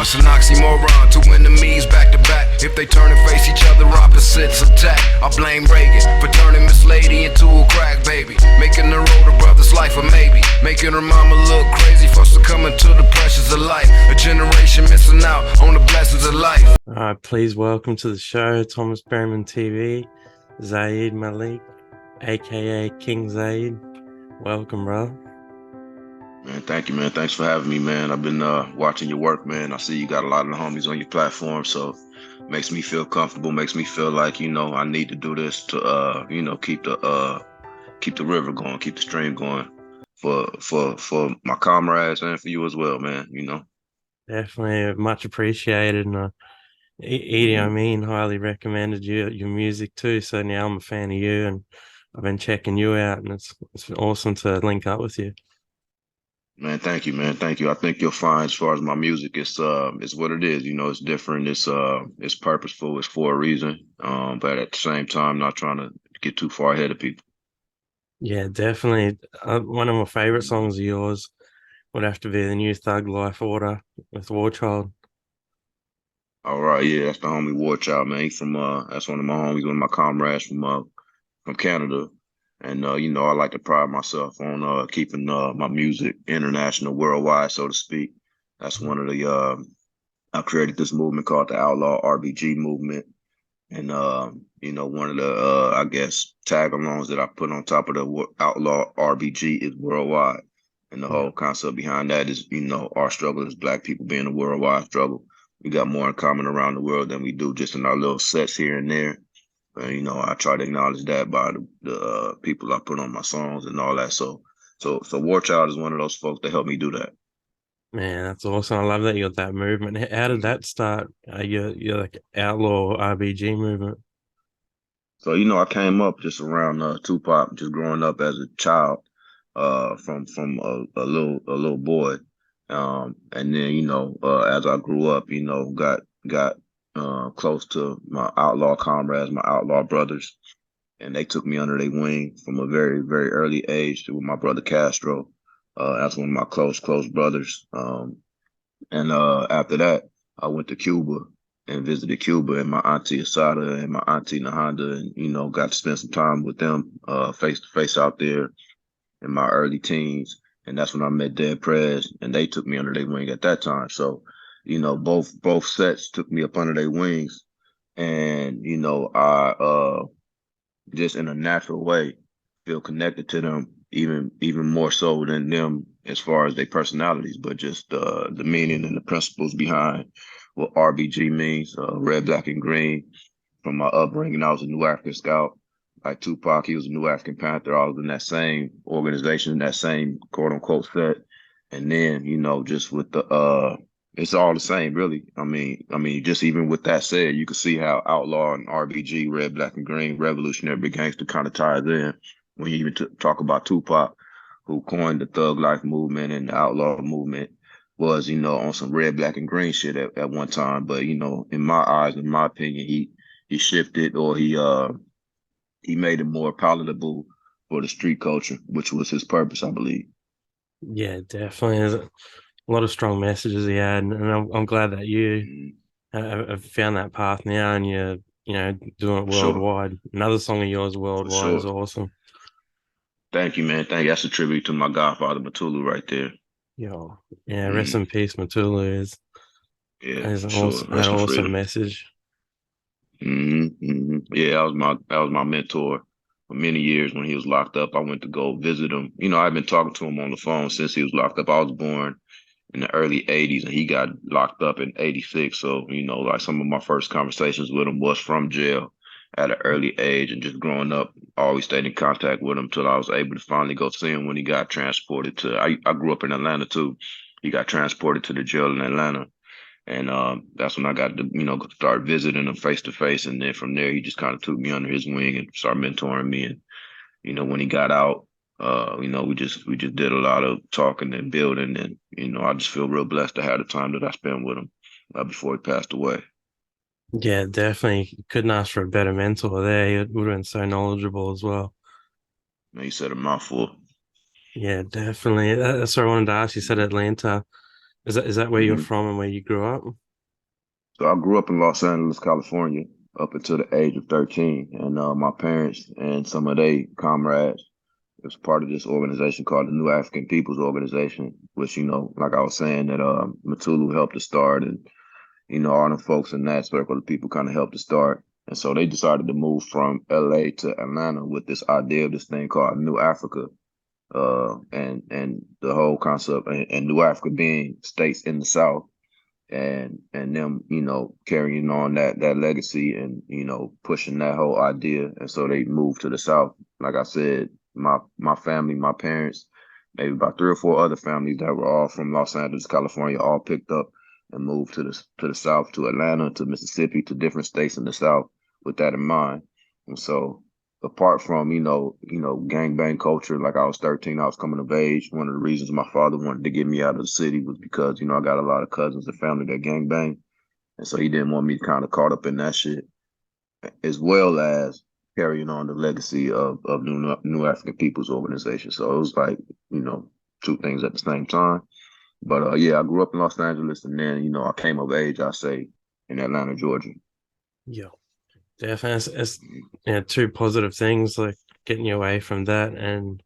What's an oxymoron? Two enemies back to back. If they turn and face each other, opposites attack. I blame Reagan for turning Miss Lady into a crack baby, making her older brother's life a maybe, making her mama look crazy for succumbing to the pressures of life. A generation missing out on the blessings of life. All right, please welcome to the show, ThomasBerrymanTV, Zayd Malik, aka King Zayd. Welcome, bro. Man, thank you, man. Thanks for having me, man. I've been watching your work, man. I see you got a lot of the homies on your platform, so makes me feel comfortable, makes me feel like, I need to do this to keep the river going, keep the stream going for my comrades and for you as well, man, Definitely much appreciated. And Edie, I mean, highly recommended your music too. So now I'm a fan of you, and I've been checking you out, and it's awesome to link up with you. Man, thank you, man. Thank you. I think you'll find as far as my music, it's what it is. It's different. It's purposeful. It's for a reason. But at the same time, not trying to get too far ahead of people. Yeah, definitely. One of my favorite songs of yours would have to be the new Thug Life Order with War Child. All right, yeah, that's the homie War Child, man. He's from that's one of my homies, one of my comrades from Canada. And I like to pride myself on keeping my music international, worldwide, so to speak. That's one of the I created this movement called the Outlaw RBG movement. And one of the I guess tag-alongs that I put on top of the Outlaw RBG is worldwide. And the whole concept behind that is, our struggle as Black people being a worldwide struggle. We got more in common around the world than we do just in our little sets here and there. I try to acknowledge that by the people I put on my songs and all that. So War Child is one of those folks that helped me do that. Man, that's awesome. I love that you got that movement. How did that start? Your like outlaw RBG movement. So I came up just around Tupac, just growing up as a child, from a little boy, and then as I grew up, got close to my outlaw comrades, my outlaw brothers, and they took me under their wing from a very, very early age with my brother Castro. That's one of my close brothers. And after that, I went to Cuba and visited Cuba and my auntie Asada and my auntie Nahanda, and got to spend some time with them face to face out there in my early teens. And that's when I met Dead Prez, and they took me under their wing at that time. So both sets took me up under their wings, and I just in a natural way feel connected to them even more so than them as far as their personalities, but just the meaning and the principles behind what RBG means, red, black, and green. From my upbringing, I was a New African Scout. Like Tupac, he was a New African Panther. I was in that same organization, that same quote unquote set. And then, just with the it's all the same, really. I mean, just even with that said, you can see how Outlaw and RBG, red, black, and green, revolutionary, big gangster kind of ties in when you even talk about Tupac, who coined the Thug Life movement and the Outlaw movement, was, on some red, black, and green shit at one time. But, in my eyes, in my opinion, he shifted, or he made it more palatable for the street culture, which was his purpose, I believe. Yeah, definitely. There's a lot of strong messages he had, and I'm glad that you have found that path now, and you're doing it worldwide. Sure. Another song of yours worldwide is awesome. Thank you, man. Thank you. That's a tribute to my godfather Mutulu right there. Yeah. Rest in peace, Mutulu. Is an awesome message. Yeah, that was my mentor for many years when he was locked up. I went to go visit him. I've been talking to him on the phone since he was locked up. I was born in the early 80s and he got locked up in 86. So, like some of my first conversations with him was from jail at an early age, and just growing up, I always stayed in contact with him till I was able to finally go see him when he got transported to, I grew up in Atlanta too. He got transported to the jail in Atlanta. And that's when I got to, start visiting him face to face. And then from there, he just kind of took me under his wing and started mentoring me. And, when he got out, we just did a lot of talking and building. And, I just feel real blessed to have the time that I spent with him before he passed away. Yeah, definitely. Couldn't ask for a better mentor there. He would have been so knowledgeable as well. Man, he said a mouthful. Yeah, definitely. That's what I wanted to ask. You said Atlanta. Is that where you're Hmm. from and where you grew up? So I grew up in Los Angeles, California, up until the age of 13, and my parents and some of their comrades was part of this organization called the New African Peoples Organization, which like I was saying, that Mutulu helped to start, and all the folks in that circle of people kind of helped to start. And so they decided to move from LA to Atlanta with this idea of this thing called New Africa, and the whole concept, and New Africa being states in the South, and them, carrying on that legacy, and pushing that whole idea. And so they moved to the South. Like I said, my family, my parents, maybe about three or four other families that were all from Los Angeles, California, all picked up and moved to the South, to Atlanta, to Mississippi, to different states in the South with that in mind. And so, apart from gangbang culture, like I was 13, I was coming of age. One of the reasons my father wanted to get me out of the city was because I got a lot of cousins and family that gangbang, and so he didn't want me kind of caught up in that shit, as well as carrying on the legacy of New African Peoples Organization. So it was like two things at the same time. But yeah, I grew up in Los Angeles, and then I came of age, I say, in Atlanta, Georgia. Yeah, definitely. Two positive things, like getting you away from that and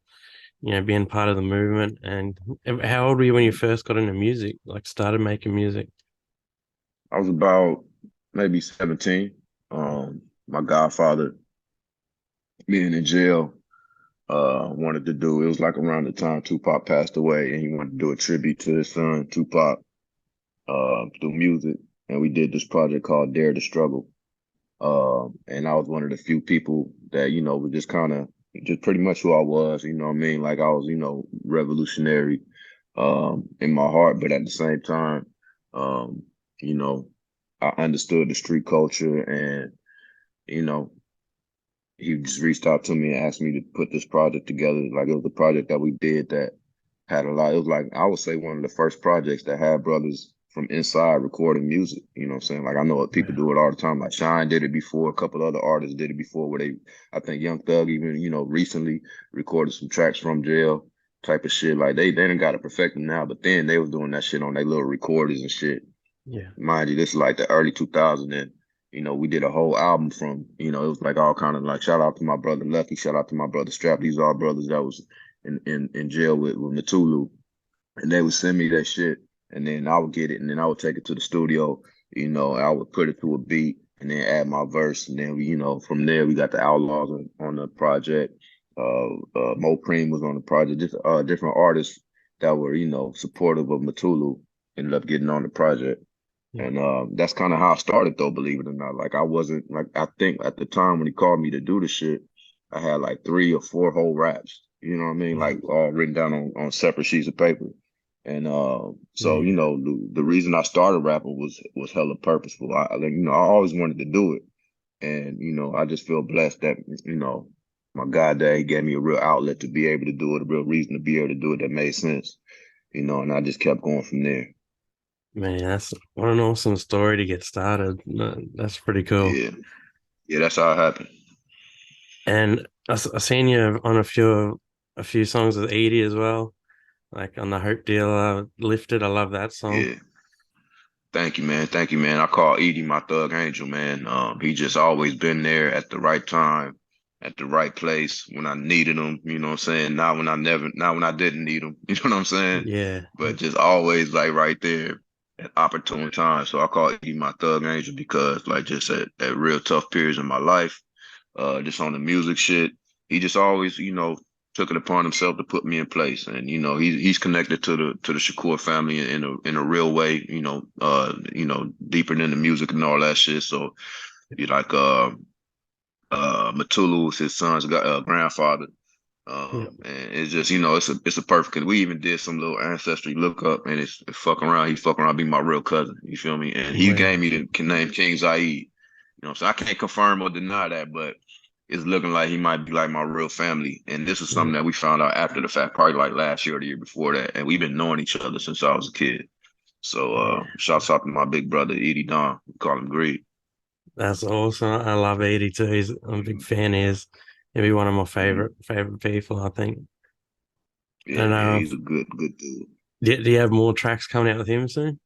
being part of the movement. And how old were you when you first got into music, like started making music? I was about maybe 17. My godfather, being in jail, wanted to do, it was like around the time Tupac passed away, and he wanted to do a tribute to his son, Tupac, through music. And we did this project called Dare to Struggle. And I was one of the few people that, was just kind of, just pretty much who I was, you know what I mean? Like I was, revolutionary, in my heart, but at the same time, you know, I understood the street culture, and, you know, he just reached out to me and asked me to put this project together. Like, it was a project that we did that had a lot. It was like, I would say, one of the first projects that had brothers from inside recording music. You know what I'm saying? Like, I know people do it all the time. Like Shine did it before, a couple other artists did it before, where I think Young Thug even, recently recorded some tracks from jail type of shit. Like they done got it perfected now, but then they was doing that shit on their little recorders and shit. Yeah. Mind you, this is like the early 2000s, and we did a whole album from, it was like all kind of like, shout out to my brother Lucky, shout out to my brother Strap. These are all brothers that was in jail with Mutulu, and they would send me that shit, and then I would get it, and then I would take it to the studio. I would put it to a beat, and then add my verse, and then we, from there we got the Outlawz on the project. Mo Cream was on the project. Just different artists that were, supportive of Mutulu ended up getting on the project. Yeah. And that's kind of how I started, though, believe it or not. Like, I wasn't, like, I think at the time when he called me to do the shit, I had like 3 or 4 whole raps, you know what I mean? Yeah. Like, all written down on separate sheets of paper. And so, Yeah. the reason I started rapping was hella purposeful. I always wanted to do it. And, I just feel blessed that, my God, that he gave me a real outlet to be able to do it, a real reason to be able to do it that made sense, and I just kept going from there. Man, that's what an awesome story to get started. That's pretty cool. Yeah. Yeah, that's how it happened. And I seen you on a few songs with Edie as well, like on the Hope Deal, Lifted. I love that song. Yeah. Thank you, man. Thank you, man. I call Edie my thug angel, man. He just always been there at the right time, at the right place when I needed him, you know what I'm saying? Not when I didn't need him, you know what I'm saying? Yeah. But just always like right there at opportune times. So I call Edie my thug angel because, like, just at real tough periods in my life, just on the music shit, he just always, took it upon himself to put me in place. And he's connected to the Shakur family in a real way, deeper than the music and all that shit. So you like Mutulu was his son's grandfather. Yeah. And it's just, it's a perfect, cause we even did some little ancestry lookup, and it's fuck around. He fuck around, be my real cousin. You feel me? And he Wow. gave me the name King Zayd. So I can't confirm or deny that, but it's looking like he might be like my real family. And this is something Yeah. that we found out after the fact, probably like last year or the year before that. And we've been knowing each other since I was a kid. So Yeah. shouts out to my big brother, Edie Don. We call him Greed. That's awesome. I love Edie too. I'm a big fan. He'll be one of my Mhm. favorite people, I think. Yeah, And yeah, he's a good dude. Do you have more tracks coming out with him soon?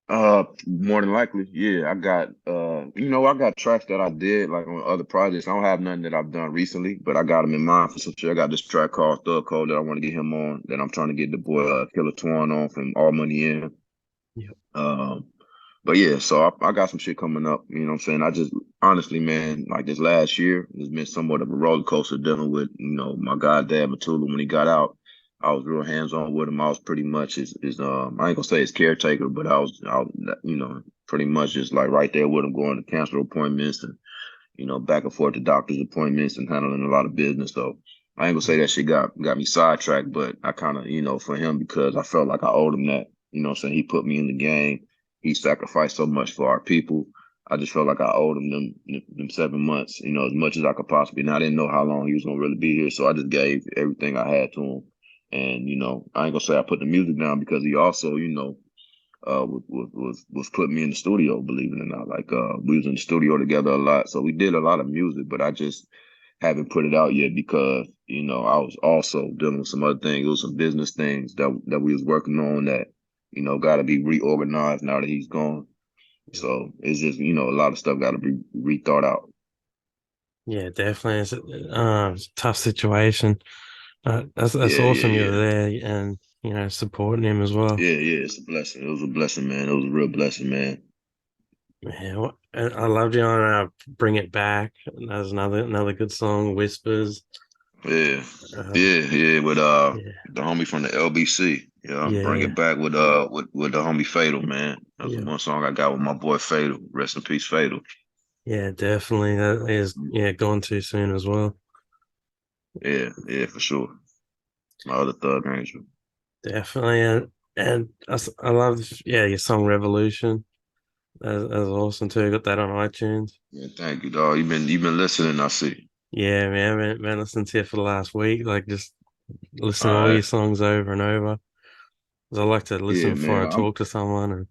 More than likely, yeah. I got I got tracks that I did like on other projects. I don't have nothing that I've done recently, but I got them in mind for some shit. I got this track called Thug Code that I want to get him on, that I'm trying to get the boy Killer Twan on from All Money In. Yeah. Um, but yeah, so I got some shit coming up. You know what I'm saying? I just honestly, man, like this last year has been somewhat of a roller coaster dealing with, my goddad Mutulu when he got out. I was real hands on with him. I was pretty much his I ain't gonna say his caretaker, but I was pretty much just like right there with him, going to cancer appointments and back and forth to doctor's appointments and handling a lot of business. So I ain't gonna say that shit got me sidetracked, but I kind of, for him, because I felt like I owed him that. You know what I'm saying? He put me in the game. He sacrificed so much for our people. I just felt like I owed him them 7 months, as much as I could possibly. And I didn't know how long he was gonna really be here, so I just gave everything I had to him. And I ain't gonna say I put the music down, because he also, was putting me in the studio, believe it or not. Like we was in the studio together a lot. So we did a lot of music, but I just haven't put it out yet because, I was also dealing with some other things. It was some business things that we was working on that, gotta be reorganized now that he's gone. So it's just, a lot of stuff gotta be rethought out. Yeah, definitely. It's a tough situation. That's Yeah, yeah, awesome you're yeah. there and supporting him as well. Yeah, yeah, it's a blessing. It was a blessing, man. It was a real blessing, man. Yeah, I loved you on Bring It Back. That's another good song, Whispers. Yeah, Um, yeah, yeah. With yeah, the homie from the LBC. Yeah, bring yeah, it back with with the homie Fatal, man. That's the yeah, one song I got with my boy Fatal. Rest in peace, Fatal. yeah, definitely. That is gone too soon as well. Yeah, yeah, for sure. My other thug angel. Definitely, and I love your song Revolution. That's awesome too. Got that on iTunes. Yeah, thank you, dog. You've been listening, I see. Yeah, man, been listening to it for the last week. Like just listen All to all right. your songs over and over. 'Cause I like to listen Yeah, before man. I talk to someone. And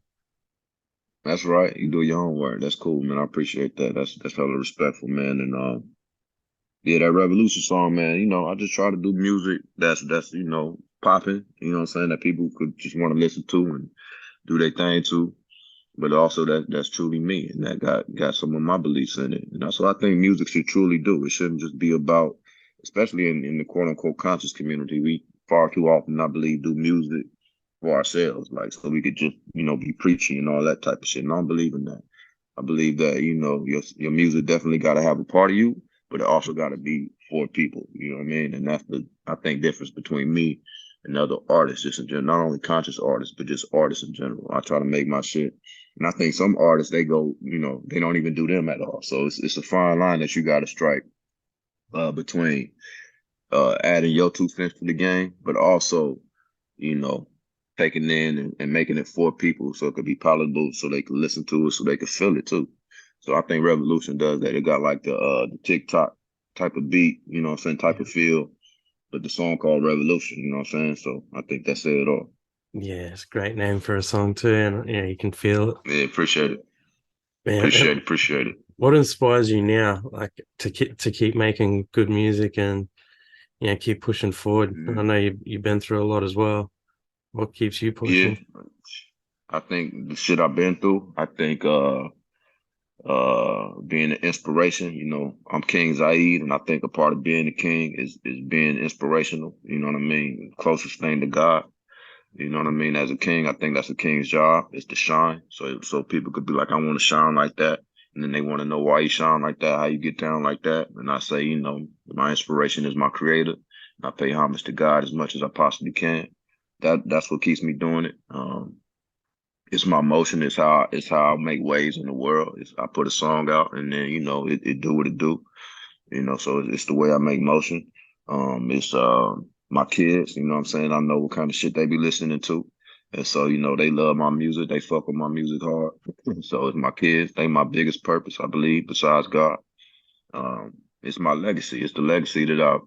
That's right. You do your homework. That's cool, man. I appreciate that. That's hella respectful, man. And yeah, that Revolution song, man. I just try to do music that's popping. You know what I'm saying? That people could just want to listen to and do their thing to. But also that's truly me, and that got some of my beliefs in it. And that's what I think music should truly do. It shouldn't just be about, especially in the quote unquote conscious community, we far too often, I believe, do music for ourselves, like so we could just be preachy and all that type of shit. And I don't believe in that. I believe that your music definitely got to have a part of you, but it also got to be for people. You know what I mean? And that's the I think difference between me and other artists, just in general, not only conscious artists, but just artists in general. I try to make my shit, and I think some artists they go, they don't even do them at all. So it's a fine line that you got to strike between adding your 2 cents to the game, but also you know, taking in and making it for people so it could be palatable, so they can listen to it, so they can feel it too. So I think Revolution does that. It got like the TikTok type of beat, what I'm saying, type yeah, of feel, but the song called Revolution, you know what I'm saying? So I think that said it all. yeah, it's a great name for a song too, and you can feel it. Yeah, appreciate it. Man, Appreciate it. Appreciate it. what inspires you now, like to keep making good music and keep pushing forward? I Mhm. know you've been through a lot as well. What keeps you Yeah, pushing? I think the shit I've been through, I think being an inspiration. I'm King Zayd, and I think a part of being a king is being inspirational. You know what I mean? Closest thing to God. You know what I mean? As a king, I think that's a king's job is to shine. So people could be like, I want to shine like that. And then they want to know why you shine like that, how you get down like that. And I say, my inspiration is my creator. And I pay homage to God as much as I possibly can. That's what keeps me doing it. It's my motion. It's how I make waves in the world. I put a song out and then, it do what it do. So it's the way I make motion. It's my kids, you know what I'm saying? I know what kind of shit they be listening to. And so, they love my music. They fuck with my music hard. So it's my kids. They my biggest purpose, I believe, besides God. It's my legacy. It's the legacy that I've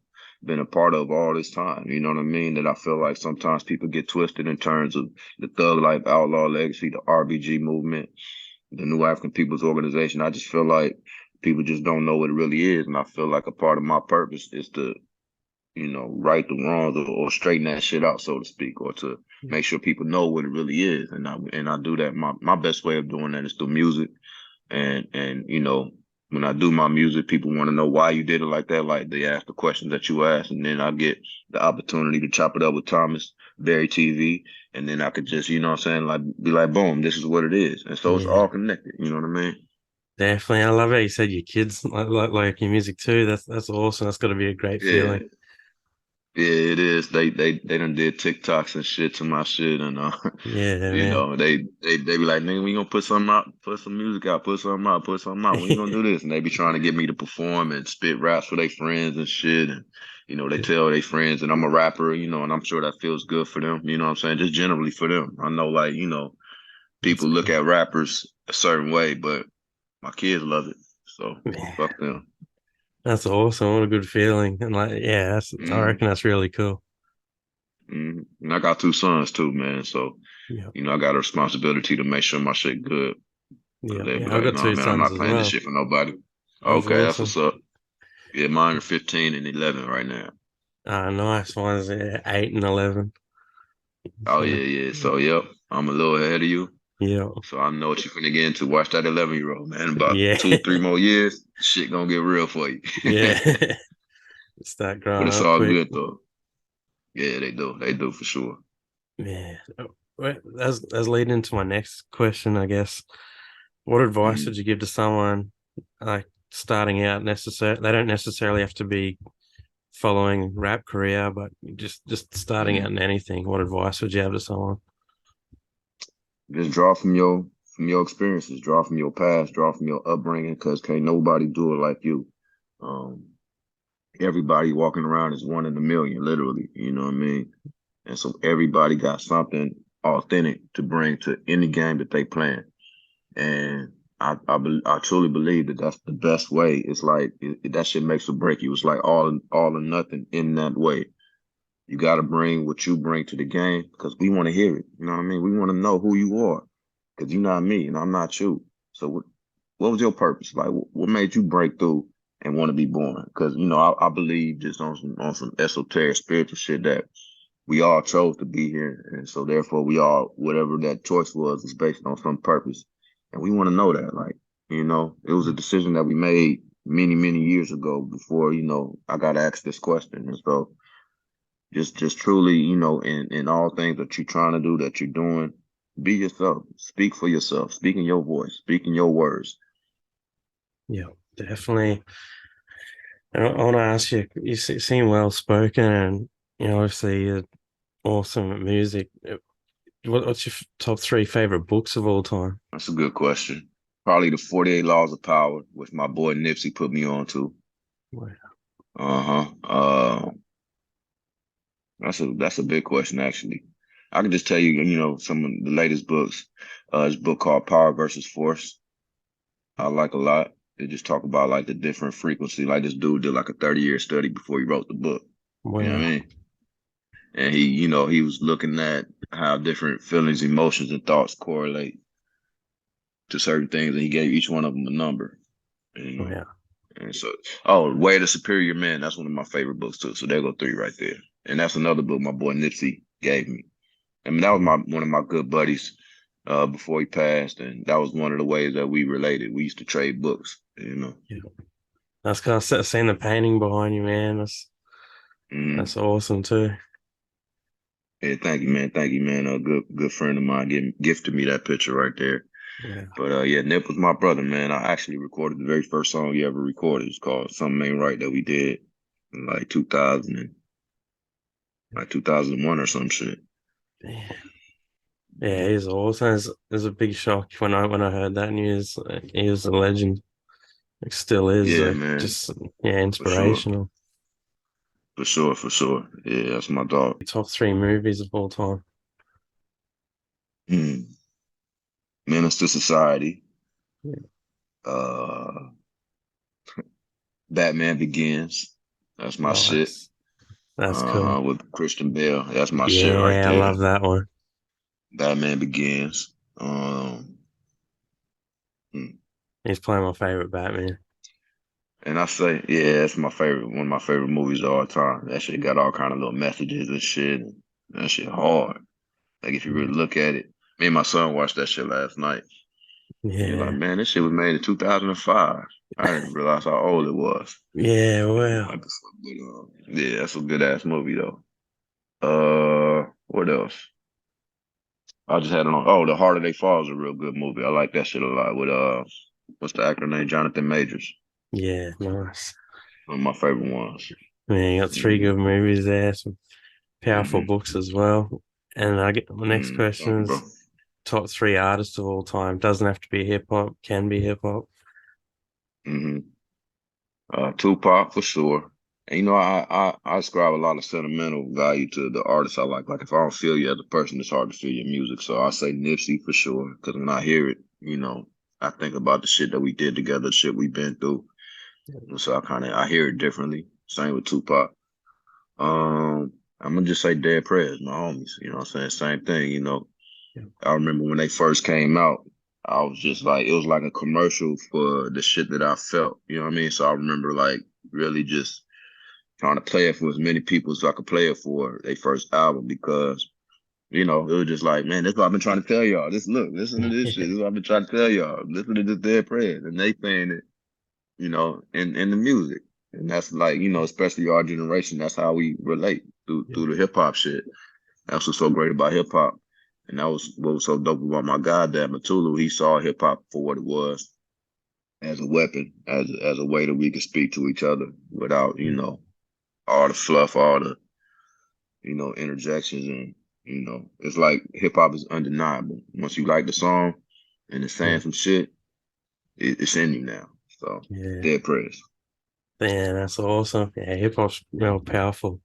been a part of all this time. You know what I mean? That I feel like sometimes people get twisted in terms of the Thug Life Outlaw legacy, the RBG movement, the New African People's Organization. I just feel like people just don't know what it really is. And I feel like a part of my purpose is to right the wrongs or straighten that shit out, so to speak, or to make sure people know what it really is. And I do that. My best way of doing that is through music. And when I do my music, people want to know why you did it like that. Like they ask the questions that you ask, and then I get the opportunity to chop it up with Thomas Berry TV, and then I could just, you know what I'm saying, like be like, boom, this is what it is. And so it's Yeah, all connected, you know what I mean? definitely. I love how you said your kids like your music too. That's awesome. That's got to be a great Yeah. feeling. Yeah, it is. They done did TikToks and shit to my shit, and Yeah, man. they be like, nigga, we gonna put something out, put some music out, put something out, put something out. When you gonna do this? And they be trying to get me to perform and spit raps for their friends and shit, and they Yeah, tell their friends that I'm a rapper, and I'm sure that feels good for them. You know what I'm saying? Just generally for them. I know, like, that's people look cool. at rappers a certain way, but my kids love it, so Yeah, fuck them. that's awesome. What a good feeling. And like, yeah, I Mm-hmm. reckon that's really cool. Mm-hmm. And I got two sons too, man. So. Yeah, I got a responsibility to make sure my shit good. Cause yeah, they be yeah. I've like, got nah, two man, I'm sons not as playing this well. shit for nobody. That's Okay, that's awesome. what's up. Yeah, mine are 15 and 11 right now. Ah, nice. Mine's 8 and 11. Oh, So, yeah, yeah. So, yep, I'm a little ahead of you. yeah, So I know what you're finna get into. Watch that 11-year-old, man. In about yeah, 2, 3 more years, shit gonna get real for you. yeah. Start But growing it's up all quick. good, though. Yeah, they do. They do for sure. Yeah. Well, that's leading into my next question, I guess. What advice Mhm. would you give to someone like starting out? They don't necessarily have to be following rap career, but just starting out Mhm. in anything. What advice would you have to someone? Just draw from your experiences, draw from your past, draw from your upbringing, because can't nobody do it like you. Um, Everybody walking around is one in a million, literally. You know what I mean? And so everybody got something authentic to bring to any game that they playing. And I truly believe that that's the best way. It's like that shit makes or break you. It's like all or nothing in that way. You got to bring what you bring to the game because we want to hear it. You know what I mean? We want to know who you are because you're not me and I'm not you. So what was your purpose? Like, what made you break through and want to be born? Because I believe just on some esoteric spiritual shit that we all chose to be here, and so therefore we all whatever that choice was based on some purpose, and we want to know that. Like, it was a decision that we made many many years ago before I got asked this question, and so just truly in all things that you're trying to do that you're doing, be yourself, speak for yourself, speak in your voice, speak in your words. Yeah, definitely. And I want to ask you, seem well spoken, and obviously you're awesome at music. What's your top three favorite books of all time? That's a good question. Probably the 48 Laws of Power, which my boy Nipsey put me on to. Wow. Uh-huh. That's a big question actually. I can just tell you, some of the latest books. This book called Power versus Force. I like a lot. They just talk about like the different frequency. Like this dude did like a 30-year study before he wrote the book. You know what I Wow. mean? And he was looking at how different feelings, emotions, and thoughts correlate to certain things, and he gave each one of them a number. You know. Wow. And so, oh, Way of the Superior Man. That's one of my favorite books too. So there go three right there. And that's another book my boy Nipsey gave me. I mean, that was Yeah. one of my good buddies before he passed, and that was one of the ways that we related. We used to trade books. Yeah. That's kind of seeing the painting behind you, man. That's Mm. awesome too. Yeah, thank you, man. Thank you, man. A good friend of mine gifted me that picture right there. Yeah. But yeah, Nip was my brother, man. I actually recorded the very first song he ever recorded. It's called "Something Ain't Right" that we did in like 2001 or some shit. Yeah. Yeah, he's awesome. It's a big shock when I heard that news. He was a legend. Like, still is. Yeah, Like, man, just yeah, for sure, inspirational. for sure, for sure. Yeah, that's my dog. Top three movies of all time. Hmm. Menace to Society. Yeah. Uh, Batman Begins. That's my shit. Nice. That's cool. With Christian Bale. That's my shit right Yeah, I there. love that one. Batman Begins. Hmm. He's playing my favorite Batman. And I say, yeah, it's my favorite, one of my favorite movies of all time. That shit got all kind of little messages and shit. And that shit hard. Like if you really look at it, me and my son watched that shit last night. You're like, Yeah. man, this shit was made in 2005. I didn't realize how old it was. Yeah, Like, wow. yeah, that's a good ass movie though. What else? I just had it on. Oh, The Harder They Fall is a real good movie. I like that shit a lot. With what's the actor name? Jonathan Majors. Yeah, nice. One of my favorite ones. Man, you got three Hmm good movies there, some powerful hmm books as well. And I get my next Thank question you, bro. is top three artists of all time. Doesn't have to be hip hop, can be hip hop. hmm Tupac for sure. And I ascribe a lot of sentimental value to the artists I like. Like if I don't feel you as a person, it's hard to feel your music. So I say Nipsey for sure. Because when I hear it, I think about the shit that we did together, the shit we've been through. And so I hear it differently. Same with Tupac. I'm gonna just say Dead Prez, my homies. You know what I'm saying? Same thing, Yeah. I remember when they first came out, I was just like, it was like a commercial for the shit that I felt. You know what I mean? So I remember like really just trying to play it for as many people as I could play it for their first album because, it was just like, man, this is what I've been trying to tell y'all. Listen to this shit. This is what I've been trying to tell y'all. Listen to this Dead Prez. And they saying it, in the music. And that's like, especially our generation, that's how we relate through the hip hop shit. That's what's so great about hip hop. And that was what was so dope about my goddad, Mutulu. He saw hip hop for what it was, as a weapon, as a way that we could speak to each other without, all the fluff, all the, interjections. And, it's like hip hop is undeniable. Once you like the song and it's saying Yeah. some shit, it's in you now. So, Yeah. Dead Prez. Man, that's awesome. Yeah, hip hop's real powerful.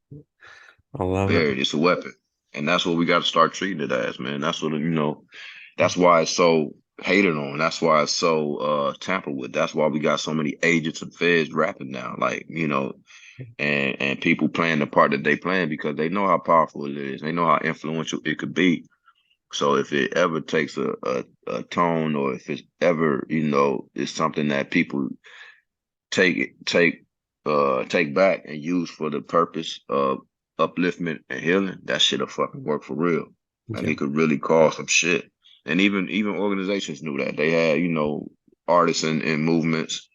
I love it. Very, it's a weapon. And that's what we got to start treating it as, man. That's what, that's why it's so hated on. That's why it's so tampered with. That's why we got so many agents and feds rapping now. Like, and people playing the part that they playing because they know how powerful it is. They know how influential it could be. So if it ever takes a tone or if it's ever, it's something that people take back and use for the purpose of upliftment and healing, that shit'll fucking work for real. Like Yeah. it could really cause some shit. And even organizations knew that. They had, artists and movements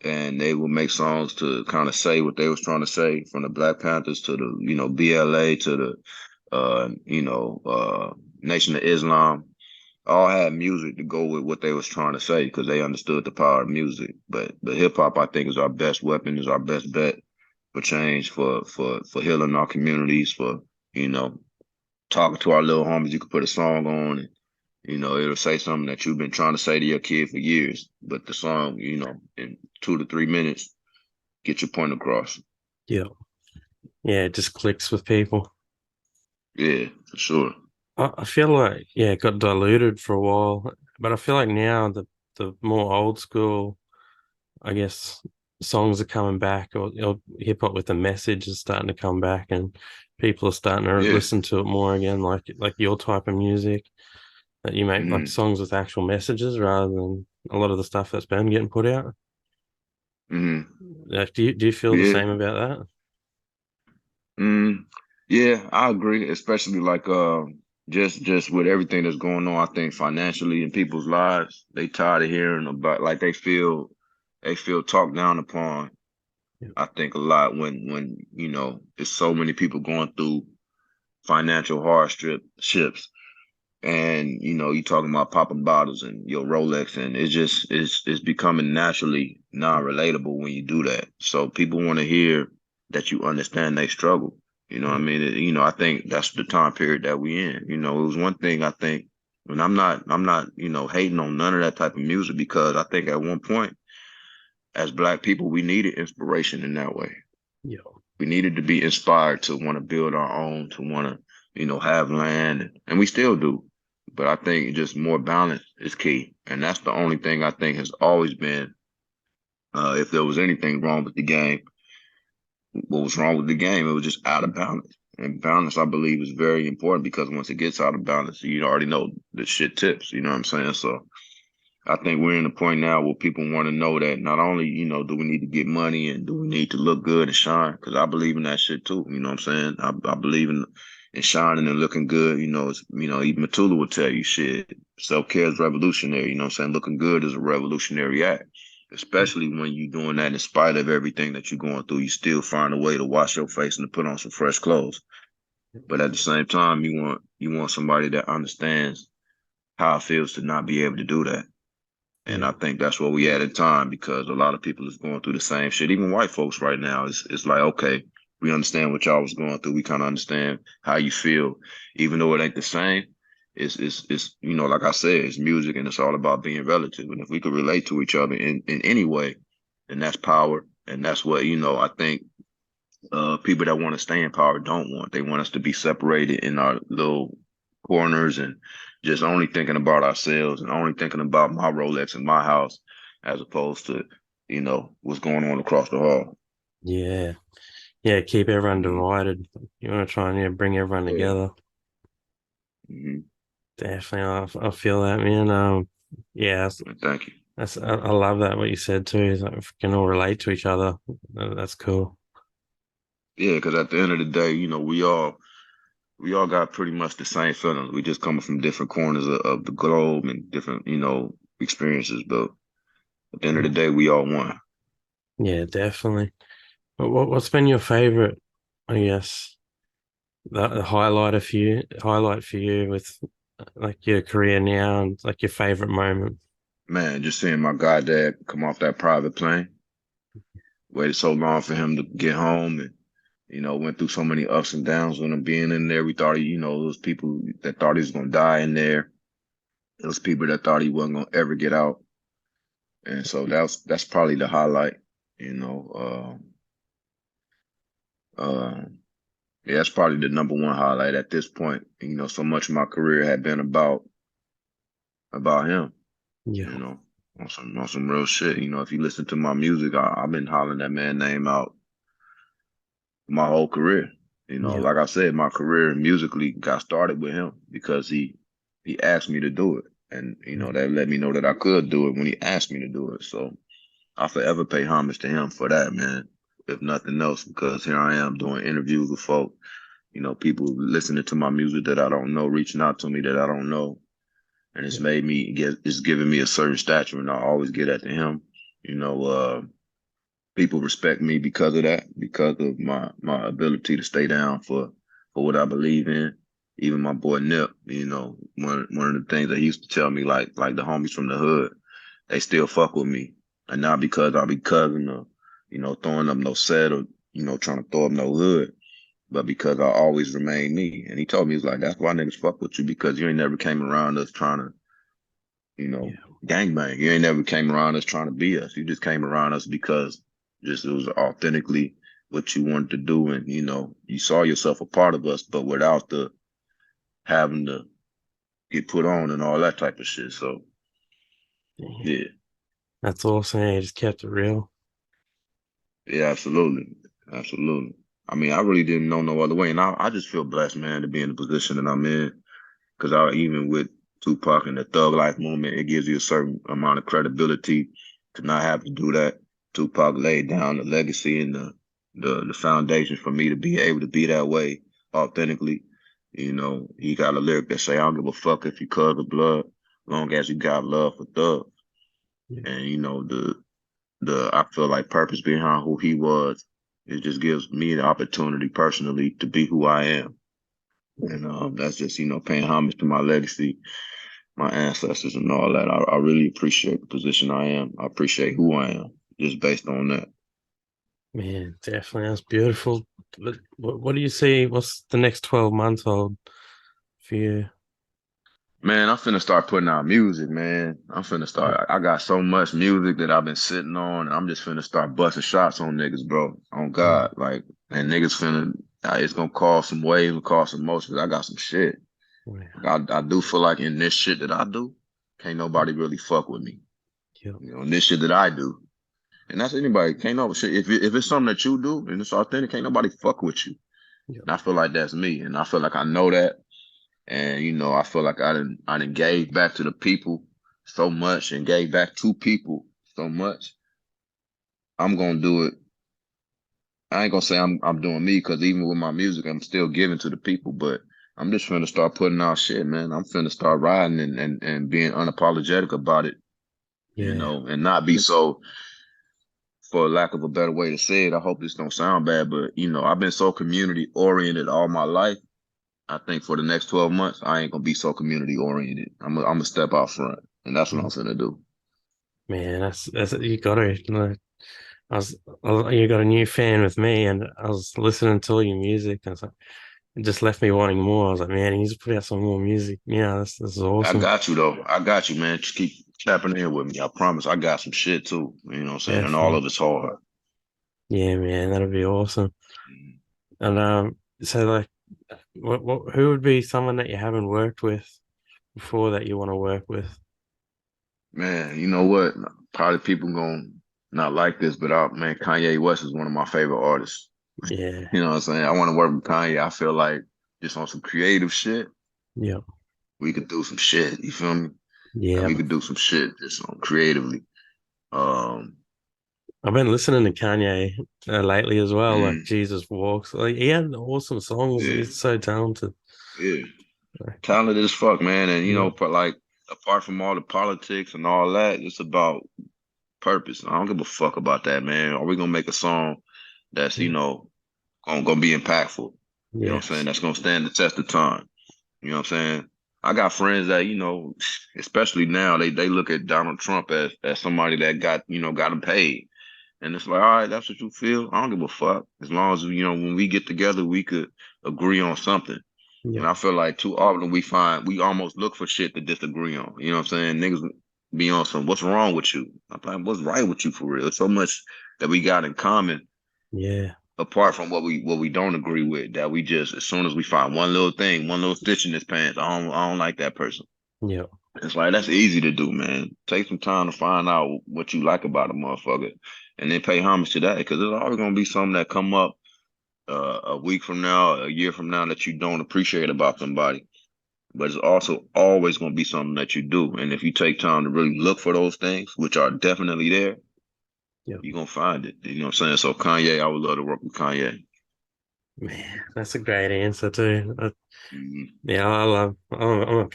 and they would make songs to kind of say what they was trying to say, from the Black Panthers to the, BLA to the Nation of Islam, all had music to go with what they was trying to say because they understood the power of music. But the hip hop, I think, is our best weapon, is our best bet for change, for healing our communities, for you know talking to our little homies. You could put a song on, and it'll say something that you've been trying to say to your kid for years. But the song, in 2 to 3 minutes, get your point across. Yeah. Yeah, it just clicks with people. Yeah, for sure. I feel like, yeah, it got diluted for a while, but I feel like now the more old school, I guess, songs are coming back, or hip hop with a message is starting to come back, and people are starting to Yeah. listen to it more again, like your type of music that you make, like hmm songs with actual messages rather than a lot of the stuff that's been getting put out. hmm Do you feel the Yeah. same about Mm, yeah, I agree. Especially like just with everything that's going on, I think financially in people's lives, they tired of hearing about like they feel talked down upon. that? I think a lot when there's so many people going through financial hardships, and you talking about popping bottles and your Rolex, and it's becoming naturally non-relatable when you do that. So people want to hear that you understand they struggle. You know what I Yeah, mean? I think that's the time period that we in. It was one thing I think, and I'm not hating on none of that type of music, because I think at one point as Black people we needed inspiration in that way. yeah, We needed to be inspired to want to build our own, to want to, have land, and we still do. But I think just more balance is key, and that's the only thing I think has always been. If there was anything wrong with the game, what was wrong with the game? It was just out of balance. And balance, I believe, is very important, because once it gets out of balance, you already know the shit tips. You know what I'm saying? So I think we're in a point now where people want to know that not only, do we need to get money and do we need to look good and shine? Because I believe in that shit too. You know what I'm saying? I believe in shining and looking good. Even Mutulu will tell you shit. Self-care is revolutionary. You know what I'm saying? Looking good is a revolutionary act. Especially when you're doing that in spite of everything that you're going through, you still find a way to wash your face and to put on some fresh clothes. But at the same time, you want somebody that understands how it feels to not be able to do that. And I think that's what we at in time, because a lot of people is going through the same shit. Even white folks right now, it's like, okay, we understand what y'all was going through. We kind of understand how you feel, even though it ain't the same. It's like I said, it's music and it's all about being relative. And if we could relate to each other in any way, then that's power. And that's what, I think people that want to stay in power don't want. They want us to be separated in our little corners and just only thinking about ourselves and only thinking about my Rolex in my house, as opposed to, what's going on across the hall. Yeah. Yeah, keep everyone divided. You want to try and bring everyone together. Mm-hmm. Definitely, I feel that, man. Yeah, Thank you. I love that what you said too. Is like we can all relate to each other. That's cool. Yeah, because at the end of the day, we all got pretty much the same feelings. We just coming from different corners of the globe and different, experiences. But at the end of the day, we all one. Yeah, definitely. But what's been your favorite, I guess, the highlight for you with like your career now and like your favorite moment? Man, just seeing my goddad come off that private plane. Waited so long for him to get home and, went through so many ups and downs with him being in there. We thought those people that thought he was going to die in there. Those people that thought he wasn't going to ever get out. And so that's probably the highlight, you know. Yeah, that's probably the number one highlight at this point. So much of my career had been about him, Yeah, on some real shit. If you listen to my music, I've been hollering that man name out my whole career. yeah, Like I said, my career musically got started with him because he asked me to do it. And, that let me know that I could do it when he asked me to do it. So I forever pay homage to him for that, man, if nothing else, because here I am doing interviews with folk, people listening to my music that I don't know, reaching out to me that I don't know. And it's made me it's given me a certain stature, and I always get that to him. People respect me because of that, because of my ability to stay down for what I believe in. Even my boy Nip, one of the things that he used to tell me, like the homies from the hood, they still fuck with me. And not because I be cousin or, throwing up no set or, trying to throw up no hood, but because I always remain me. And he told me, he's like, that's why niggas fuck with you, because you ain't never came around us trying to, gangbang. You ain't never came around us trying to be us. You just came around us because just it was authentically what you wanted to do. And, you saw yourself a part of us, but without the having to get put on and all that type of shit. So, yeah. that's awesome. Yeah, you just kept it real. Yeah, absolutely. Absolutely. I mean, I really didn't know no other way. And I just feel blessed, man, to be in the position that I'm in. Because even with Tupac and the Thug Life movement, it gives you a certain amount of credibility to not have to do that. Tupac laid down the legacy and the foundation for me to be able to be that way authentically. He got a lyric that say, I don't give a fuck if you cuz of blood, long as you got love for Thug. Yeah. And, I feel like purpose behind who he was, it just gives me the opportunity personally to be who I am. And that's just, paying homage to my legacy, my ancestors and all that. I really appreciate the position I am. I appreciate who I am just based on that. Man, definitely. That's beautiful. But what do you see? What's the next 12 months hold for you? Man, I'm finna start putting out music, man. I'm finna start. I got so much music that I've been sitting on, and I'm just finna start busting shots on niggas, bro. On God, like, and niggas finna. It's gonna cause some waves and cause some motion. I got some shit. I do feel like in this shit that I do, can't nobody really fuck with me. Yep. In this shit that I do, and that's anybody. Can't no shit. If it's something that you do and it's authentic, can't nobody fuck with you. Yep. And I feel like that's me, and I feel like I know that. And I feel like I didn't gave back to the people so much and gave back to people so much, I'm gonna do it. I ain't gonna say I'm doing me, because even with my music, I'm still giving to the people. But I'm just finna start putting out shit, man. I'm finna start riding and being unapologetic about it, Yeah. and not be so, for lack of a better way to say it. I hope this don't sound bad, but I've been so community oriented all my life. I think for the next 12 months, I ain't gonna be so community oriented. I'm gonna step out front, and that's what I'm finna do. Man, that's you got to. Like, you got a new fan with me, and I was listening to all your music, and it just left me wanting more. I was like, man, he needs to put out some more music. Yeah, this is I awesome. got you though. I got you, man. Just keep tapping in with me. I promise. I got some shit too. You know what I'm saying? And all Definitely. of it's hard. Yeah, man, that'd be awesome. Mhm. And so like, who would be someone that you haven't worked with before that you want to work with? Man, you know what? Probably people gonna not like this, but man, Kanye West is one of my favorite artists. Yeah, You know what I'm saying? I want to work with Kanye. I feel like just on some creative shit, yeah, we could do some shit. You feel me? Like yeah. we could do some shit just on creatively. Um, I've been listening to Kanye lately as well. Like mm, Jesus Walks. Like he had awesome songs. yeah, He's so talented. yeah. Like, Talented as fuck, man. And yeah, but like apart from all the politics and all that, it's about purpose. I don't give a fuck about that, man. Are we gonna make a song that's, yeah, gonna be impactful? You know what I'm saying? yes, That's gonna stand the test of time. You know what I'm saying? I got friends that, especially now, they look at Donald Trump as somebody that got him paid. And it's like, all right, that's what you feel. I don't give a fuck. As long as, when we get together, we could agree on something. yeah, And I feel like too often we almost look for shit to disagree on. You know what I'm saying? Niggas be on some, what's wrong with you? I'm like, what's right with you for real? There's so much that we got in common yeah, apart from what we don't agree with, that we just, as soon as we find one little thing, one little stitch in his pants, I don't like that person. yeah, It's like that's easy to do, man. Take some time to find out what you like about a motherfucker, and then pay homage to that, because there's always gonna be something that come up a week from now, a year from now, that you don't appreciate about somebody. But it's also always gonna be something that you do, and if you take time to really look for those things, which are definitely there, yeah. you're gonna find it. You know what I'm saying? So Kanye, I would love to work with Kanye. Man, that's a great answer too. Mhm. Yeah, I'm a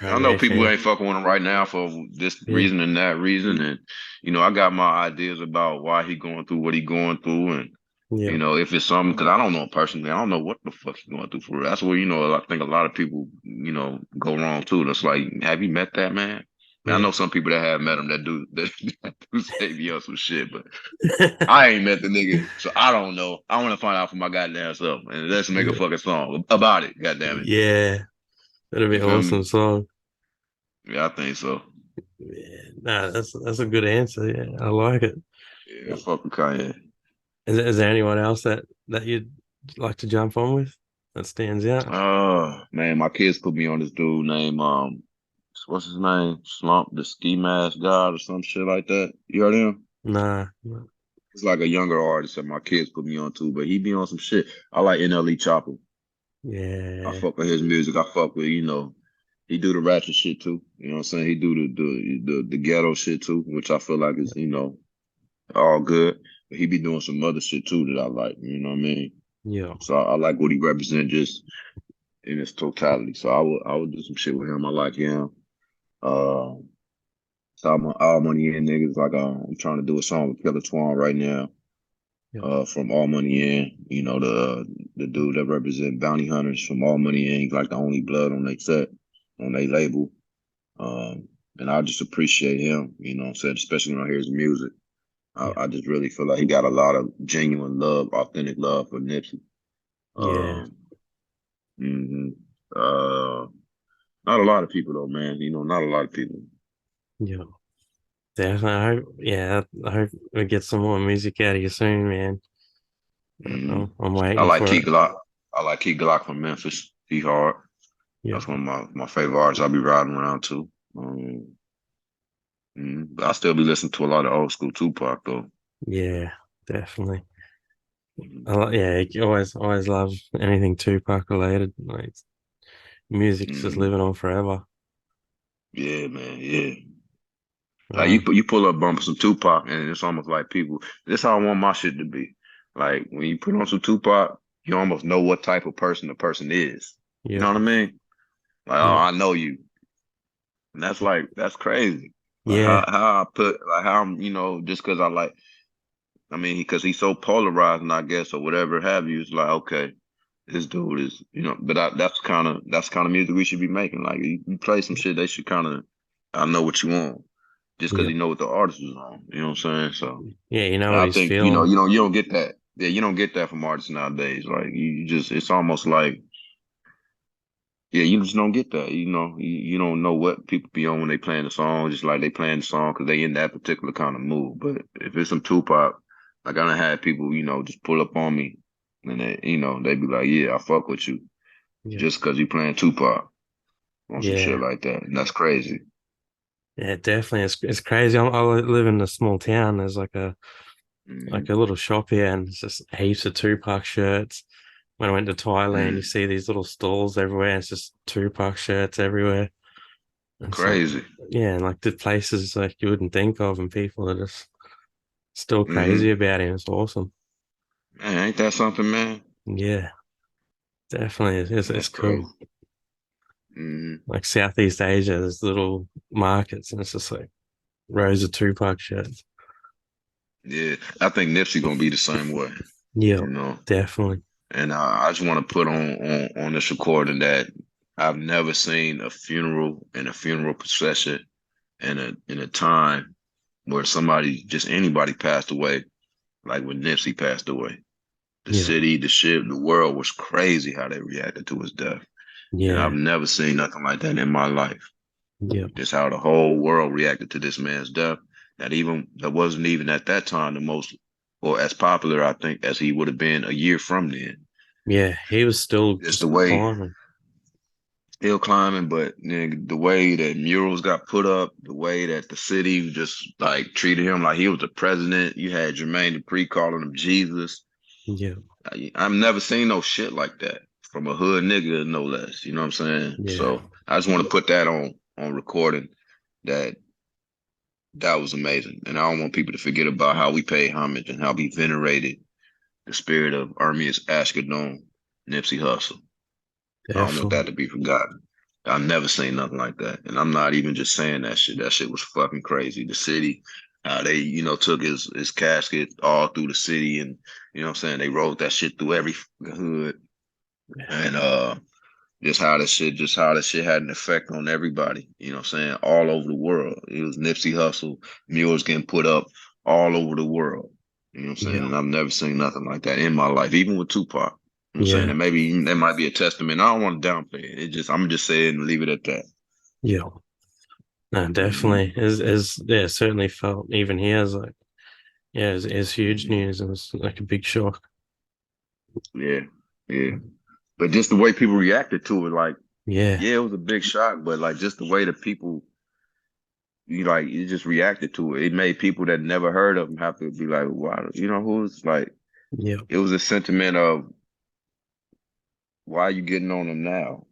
I know Kanye people fan. ain't fucking with him right now for this Yeah, reason and that reason, and I got my ideas about why he going through what he going through, and yeah, if it's something, because I don't know him personally, I don't know what the fuck he's going through for real. That's where I think a lot of people go wrong too. That's like, have you met that man? I yeah. know some people that have met him that do that do say be on some shit, but I ain't met the nigga, so I don't know. I want to find out for my goddamn self, and let's make a Yeah, fucking song about it. Goddamn it, yeah. That'd be you an feel awesome me? song. Yeah, I think so. Yeah, nah, that's a good answer. Yeah, I like it. Yeah, fuck with Kanye. Is there anyone else that you'd like to jump on with that stands out? Oh man, my kids put me on this dude named what's his name? Slump the Ski Mask God or some shit like that. You heard him? Nah, nah. He's like a younger artist that my kids put me on too, but he be on some shit. I like NLE Chopper. I Yeah, fuck with his music. I fuck with, he do the ratchet shit too. You know what I'm saying? He do the ghetto shit too, which I feel like is, all good. But he be doing some other shit too that I like. You know what I mean? yeah, So I like what he represents just in its totality. So I would do some shit with him. I like him. Uh, so I'm All Money In niggas. Like I'm trying to do a song with Killer Twan right now. yeah, From All Money In. The dude that represent Bounty Hunters from All Money In. He's like the only blood on their set, on their label. And I just appreciate him. You know what I'm saying? Especially when I hear his music. I, yeah, I just really feel like he got a lot of genuine love, authentic love for Nipsey. yeah, Um, mhm. Uh, Not a lot of people though, man. Not a lot of people. yeah. Definitely. I hope we get some more music out of you soon, man. Hmm I'm I waiting like for Key it. Glock. I like Key Glock from Memphis. He hard. Yeah, That's one of my favorite artists. I'll be riding around to. But I still be listening to a lot of old school Tupac though. yeah, definitely. Mhm. Yeah, you always love anything Tupac related. Like music's just Mhm. living on forever. Yeah, man. Yeah. Like you pull up bump some Tupac, and it's almost like people. This how I want my shit to be. Like when you put on some Tupac, you almost know what type of person the person is. You yeah, know what I mean? Like, oh, yeah, I know you, and that's crazy. Like yeah, how I put like how I'm, just because I like. I mean, because he's so polarizing, I guess, or whatever have you. It's like, okay, this dude is, but that's kind of music we should be making. Like you play some shit, they should kind of, I know what you want, just because yeah, you know what the artist is on. You know what I'm saying? So yeah. You know and what I he's think feeling. you don't get that. Yeah, you don't get that from artists nowadays. Like you just, it's almost like, yeah, you just don't get that. You don't know what people be on when they playing the song, just like they playing the song because they in that particular kind of mood. But if it's some Tupac, like I done had people, just pull up on me and they be like, yeah, I fuck with you Yeah, just because you playing Tupac on some shit yeah, like that. And that's crazy. yeah. Definitely, it's crazy. I live in a small town. There's Mm-hmm. like a little shop here, and it's just heaps of Tupac shirts. When I went to Thailand, you Mm, see these little stalls everywhere. And it's just Tupac shirts everywhere. And it's like, crazy. yeah, and like the places like you wouldn't think of, and people are just still Mm-hmm. crazy about him. It's awesome. Man, ain't that something, man? Yeah, definitely, it's That's crazy. cool. Mm-hmm. Like Southeast Asia, there's little markets, and it's just like rows of Tupac shirts. Yeah, I think Nipsey gonna be the same way, Yeah, you know. definitely. And I just want to put on this recording that I've never seen a funeral and a funeral procession in a time where somebody, just anybody passed away, like when Nipsey passed away. The Yeah, city, the ship, the world was crazy how they reacted to his death. And I've yeah, never seen nothing like that in my life. yeah, Just how the whole world reacted to this man's death. That wasn't even at that time the most or as popular, I think, as he would have been a year from then. yeah. He was still Just the just way climbing. still climbing, but the way that murals got put up, the way that the city just like treated him like he was the president. You had Jermaine Dupri calling him Jesus. Yeah, I've never seen no shit like that from a hood nigga, no less. You know what I'm saying? yeah, So I just want to put that on recording that that was amazing, and I don't want people to forget about how we pay homage and how we venerated the spirit of Ermias Ashkadon, Nipsey Hussle. I don't want definitely. that to be forgotten. I've never seen nothing like that. And I'm not even just saying that shit. That shit was fucking crazy. The city, how they, took his casket all through the city and you know what I'm saying, they rode that shit through every hood. Yeah, And just how that shit had an effect on everybody, you know what I'm saying, all over the world. It was Nipsey Hussle, murals getting put up all over the world. You know what I'm saying? yeah, And I've never seen nothing like that in my life, even with Tupac. You know what I'm saying? yeah, And maybe that might be a testament. I don't want to downplay it. I'm just saying and leave it at that. yeah. No, definitely. Hmm. Yeah, certainly felt even here as like, yeah, it's huge Hmm. news. It was like a big shock. Yeah, yeah. But just the way people reacted to it, like, Yeah, yeah, it was a big shock, but like just the way that people you just reacted to it. It made people that never heard of him have to be like, wow, who's like, yeah, it was a sentiment of why are you getting on him now?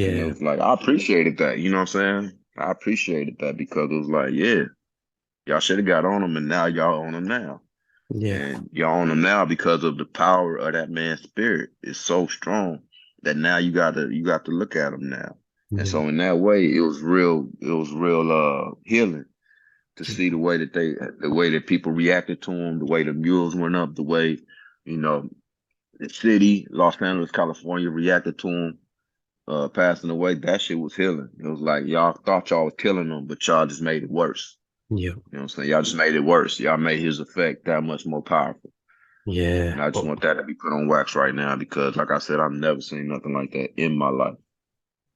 And it yeah, was like, I appreciated that, you know what I'm saying? I appreciated that because it was like, yeah, y'all should have got on him and now y'all on him now. yeah, And y'all on him now because of the power of that man's spirit is so strong that now you got to look at him now. And yeah, so in that way, it was real healing to see the way that people reacted to him, the way the mules went up, the way, you know, the city, Los Angeles, California reacted to him passing away. That shit was healing. It was like y'all thought y'all was killing him, but y'all just made it worse. yeah, You know what I'm saying? Y'all just made it worse. Y'all made his effect that much more powerful. yeah. And I just Oh, want that to be put on wax right now because, like I said, I've never seen nothing like that in my life.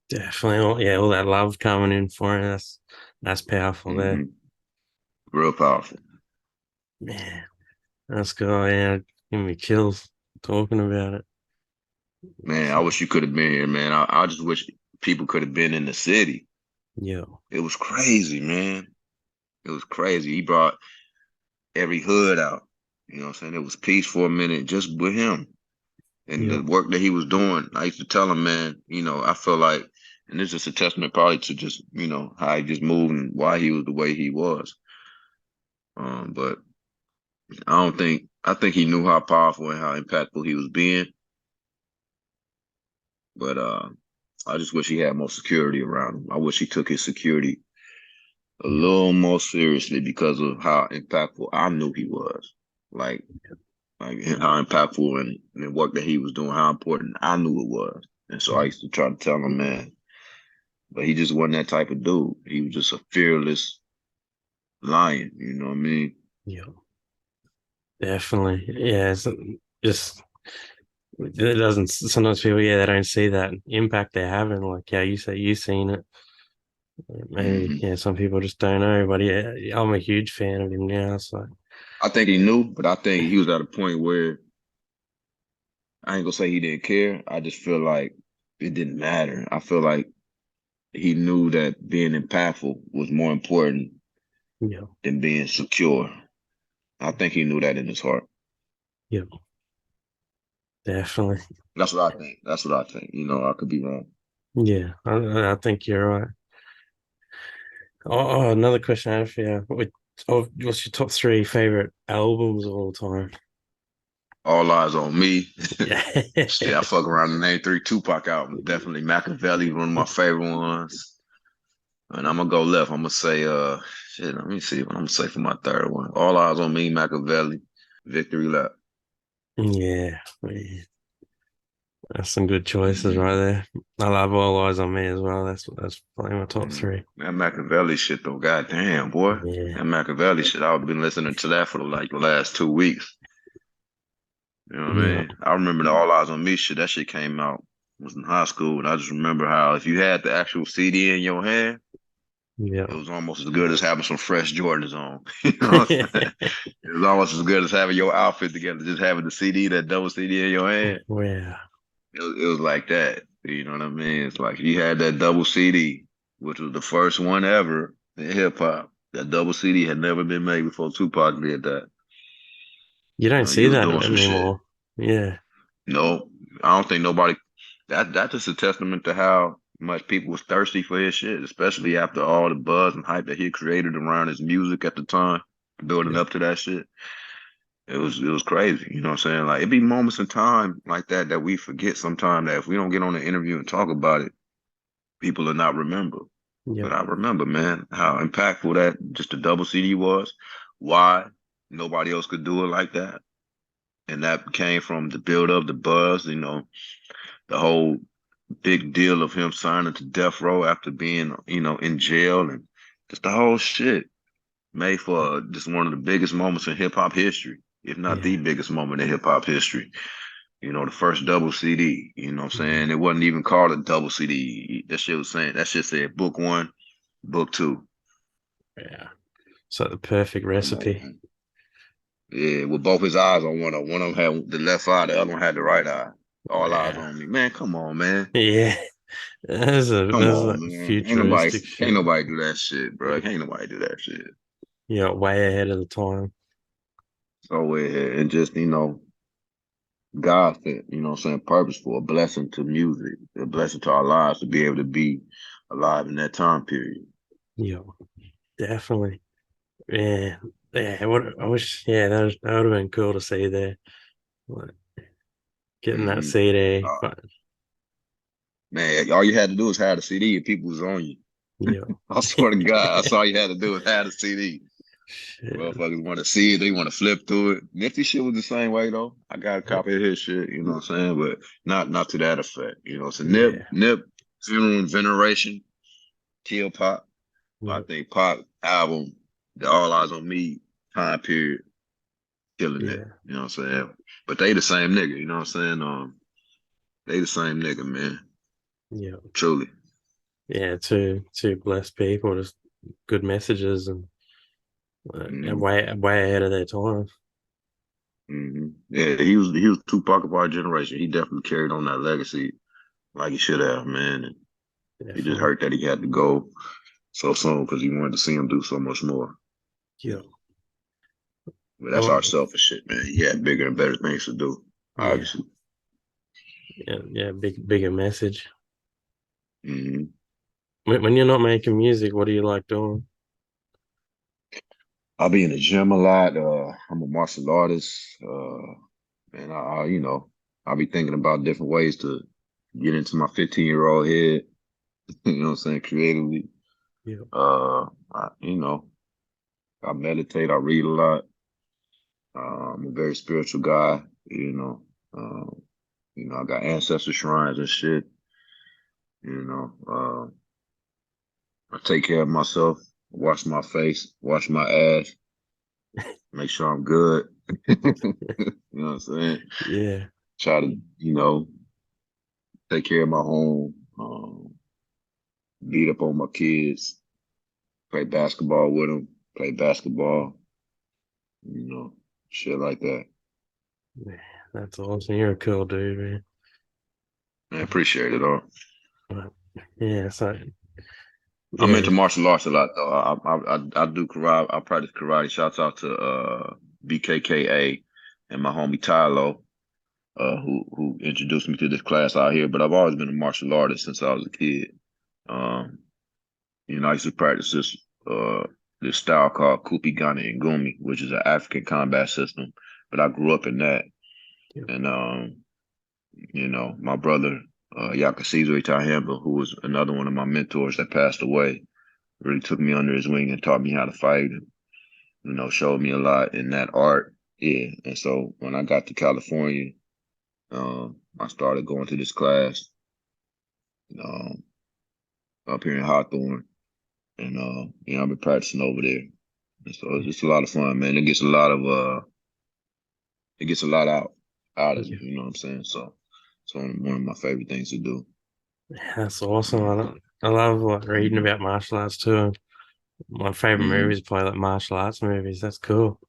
definitely. Yeah, all that love coming in for it. That's powerful there. Hmm. Real powerful. Man, that's cool. Yeah, give me chills talking about it. Man, I So, wish you could have been here, man. I just wish people could have been in the city. yeah, It was crazy, man. It was crazy. He brought every hood out. You know what I'm saying? It was peace for a minute just with him and yeah, the work that he was doing. I used to tell him, man, I feel like And it's just a testament probably to just, how he just moved and why he was the way he was. But I think he knew how powerful and how impactful he was being. But I just wish he had more security around him. I wish he took his security a little more seriously because of how impactful I knew he was. Like how impactful and the work that he was doing, how important I knew it was. And so I used to try to tell him, man, but he just wasn't that type of dude. He was just a fearless lion, you know what I mean? Yeah, definitely. Yeah, it's just it doesn't. Sometimes people, yeah, they don't see that impact they're having. Like, yeah, you say you've seen it. Maybe, Mm-hmm. yeah, some people just don't know. But yeah, I'm a huge fan of him now. So I think he knew, but I think he was at a point where I ain't gonna say he didn't care. I just feel like it didn't matter. I feel like he knew that being impactful was more important yeah, than being secure. I think he knew that in his heart. yeah, definitely. That's what I think. That's what I think. I could be wrong. Yeah, I think you're right. Another question I have for you. What's your top three favorite albums of all time? All eyes on me. Yeah. Shit, I fuck around and name 3 Tupac albums. Definitely Machiavelli, one of my favorite ones. And I'm gonna go left. I'm gonna say, let me see what I'm gonna say for my third one. All eyes on me, Machiavelli, Victory Lap. Yeah, man. That's some good choices Mm-hmm. right there. I love All Eyes on Me as well. That's probably my top three. That Machiavelli shit though, goddamn boy. Yeah, That Machiavelli shit, I've been listening to that for the last 2 weeks. You know what I yeah, mean? I remember the All Eyes on Me shit. That shit came out. I was in high school, and I just remember how if you had the actual CD in your hand, yeah. it was almost as good as having some fresh Jordans on. You know what I'm saying? It was almost as good as having your outfit together, just having the CD, that double CD in your hand. Yeah, It was like that. You know what I mean? It's like you had that double CD, which was the first one ever in hip hop. That double CD had never been made before Tupac did that. you don't see You was that doing some shit. anymore. Yeah, No, I don't think nobody. That's just a testament to how much people was thirsty for his shit, especially after all the buzz and hype that he created around his music at the time, building yeah, up to that shit. It was crazy. You know what I'm saying? Like it be moments in time like that we forget sometimes that if we don't get on the interview and talk about it, people will not remember. yeah, But I remember, man, how impactful that just the double CD was. Why nobody else could do it like that. And that came from the build up, the buzz, the whole big deal of him signing to death row after being, in jail and just the whole shit made for just one of the biggest moments in hip hop history, if not the yeah, biggest moment in hip hop history. The first double CD, you know what I'm yeah. saying? It wasn't even called a double CD. That shit said book 1, book 2. Yeah. So the perfect Come on, recipe. man. Yeah, with both his eyes on one of them. One of them had the left eye, the other one had the right eye. All eyes Yeah, on me. Man, come on, man. yeah. Come There's on, that man. futuristic Can't shit. nobody do that shit, bro. Can't nobody do that shit. Yeah, way ahead of the time. So and just, God sent, what I'm saying, purposeful, a blessing to music, a blessing to our lives to be able to be alive in that time period. Yeah, definitely. Yeah, yeah. What I wish. Yeah, that would have been cool to see there. Like, getting that Hmm. CD, Uh, but man, all you had to do was have the CD and people was on you. yeah. I swear to God, that's all you had to do was have the CD. Shit. Motherfuckers want to see it, they want to flip through it. Nipsey shit was the same way though. I got a copy of his shit, you know what I'm saying? But not to that effect. So Yeah, Nip, Funeral and Veneration, Kill Pop. I yeah, think Pop album, the All Eyes on Me time period, killing it. yeah, You know what I'm saying? But they the same nigga, you know what I'm saying? They the same nigga, man. yeah, Truly. yeah. Two blessed people, just good messages and Hmm. way ahead of their time. Hmm. Yeah, he was Tupac of our generation. He definitely carried on that legacy like he should have, man. And it just Definitely. hurt that he had to go so soon because he wanted to see him do so much more. Yeah. But that's our Oh, selfish shit, man. He had bigger and better things to do, yeah. obviously. Yeah. Yeah. Bigger message. hmm When you're not making music, what do you like doing? I'll be in the gym a lot. I'm a martial artist. And I'll be thinking about different ways to get into my 15-year-old head. You know what I'm saying? Creatively. Yeah. I, I meditate. I read a lot. I'm a very spiritual guy. I got ancestor shrines and shit. You know, I take care of myself. Wash my face. Wash my ass. Make sure I'm good. You know what I'm saying? Yeah. Try to, take care of my home. Beat up on my kids. Play basketball with them. Play basketball. Shit like that. Man, that's awesome. You're a cool dude, man. I appreciate it all. But, yeah, so I'm yeah, into martial arts a lot though. I do karate. I practice karate. Shouts out to BKKA and my homie Tylo, who introduced me to this class out here. But I've always been a martial artist since I was a kid. Um, I used to practice this style called Kupigane and Gumi, which is an African combat system. But I grew up in that, yeah, and my brother Yakasizo Itahemba, who was another one of my mentors that passed away, really took me under his wing and taught me how to fight. And, showed me a lot in that art. Yeah, and so when I got to California, I started going to this class um, up here in Hawthorne, and I've been practicing over there. And so it's just a lot of fun, man. It gets a lot out of me. yeah. You know what I'm saying? So it's one of my favorite things to do. That's awesome. I love like reading about martial arts too. My favorite Mm-hmm. movies are probably like martial arts movies. That's cool.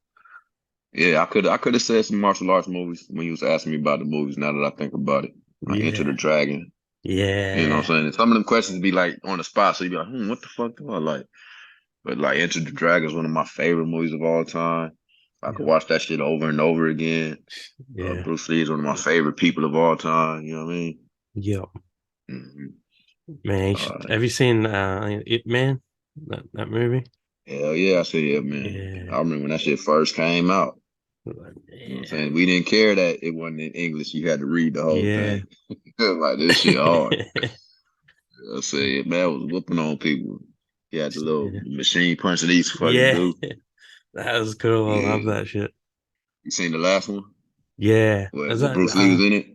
Yeah, I could have said some martial arts movies when you was asking me about the movies. Now that I think about it, like Enter the Yeah, Dragon. You know what I'm yeah, saying? And some of them questions be like on the spot, so you be like, what the fuck do I like? But like Enter the Dragon is one of my favorite movies of all time. I could yeah, watch that shit over and over again. yeah, Bruce Lee is one of my favorite people of all time. You know what I mean? yeah. hmm Man, Uh, have you seen It Man? That movie? Hell yeah, I see it, man. I Yeah, remember when that shit first came out. You know what I'm yeah, saying? We didn't care that it wasn't in English. You had to read the whole yeah. thing. Like this shit hard. I say, man, was whooping on people. He had the little machine punch that he used to fucking Yeah, do. that was cool. I love Yeah. that shit. You seen the last one? Yeah, Where, is where that Bruce Lee was in it?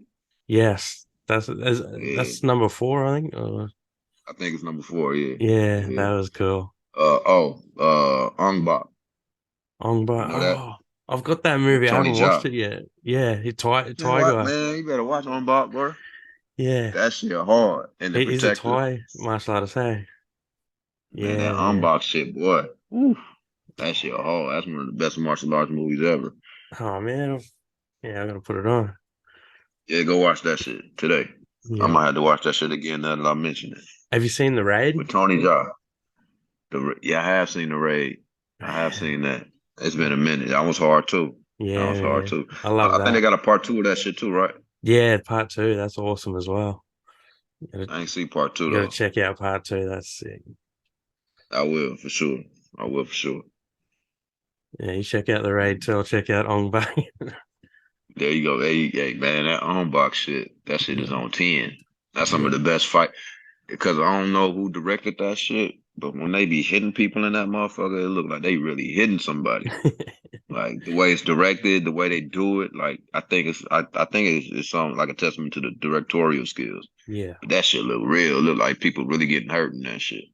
yes, Yeah. that's number four, I think. I think it's number 4, yeah. Yeah, Yeah. that was cool. Ong Bak. Ong You Bak. know that? Oh, I've got that With movie. I Tony haven't watched Jaa. it yet. Yeah, Man, Thai what guy. man, you better watch Ong Bak, bro. Yeah, That shit hard. And the he's a protector. Thai martial artist. Hey, Man, that yeah, Ong man. Bak shit, boy. Woo. That shit hard. That's one of the best martial arts movies ever. Oh man, yeah, I'm gonna put it on. Yeah, go watch that shit today. I Yeah. might have to watch that shit again now that I mentioned it. Have you seen The Raid? With Tony Jaa. Yeah, I have seen the raid. I have seen that. It's been a minute. That was hard too. That Yeah, was hard man. too. I love I think they that. got a part 2 of that shit too, right? Yeah, part two. That's awesome as well. You gotta, I ain't see part 2 you gotta though. check out part two. That's sick. I will for sure. I will for sure. Yeah, you check out The Raid too. I'll check out Ong Bak. There you go. Hey, man, that unbox shit. That shit is Yeah, on 10. That's some of yeah. the best fight. Because I don't know who directed that shit, but when they be hitting people in that motherfucker, it look like they really hitting somebody. Like the way it's directed, the way they do it, like I think it's something like a testament to the directorial skills. Yeah. But that shit look real. Look like people really getting hurt in that shit.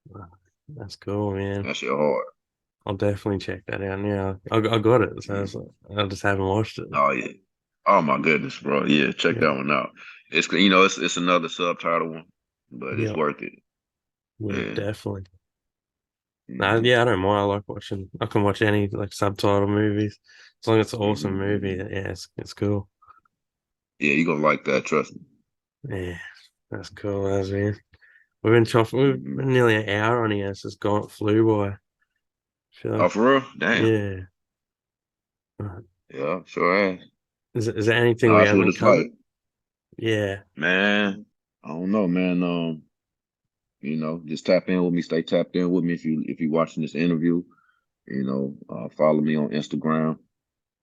Wow, that's cool, man. That shit hard. I'll definitely check that out now. I got it, so I just haven't watched it. Oh yeah. Oh my goodness, bro. Yeah, check Yeah, that one out. It's another subtitle one, but it's yeah, worth it. yeah, Yeah. definitely. No, hmm yeah, I don't mind. I like watching. I can watch any like subtitle movies as long as it's an awesome movie. hmm Yeah, it's cool. Yeah, you gonna like that, trust me. Yeah, that's cool, as man. We've hmm been nearly an hour on here. It's just gone, flew by. Feel Oh, like, for real? Damn. yeah. Right. Yeah, sure has. Is there anything No, we that's what haven't it's like. covered? Yeah, Man, I don't know, man. you know, just tap in with me. Stay tapped in with me if you watching this interview. You know, follow me on Instagram.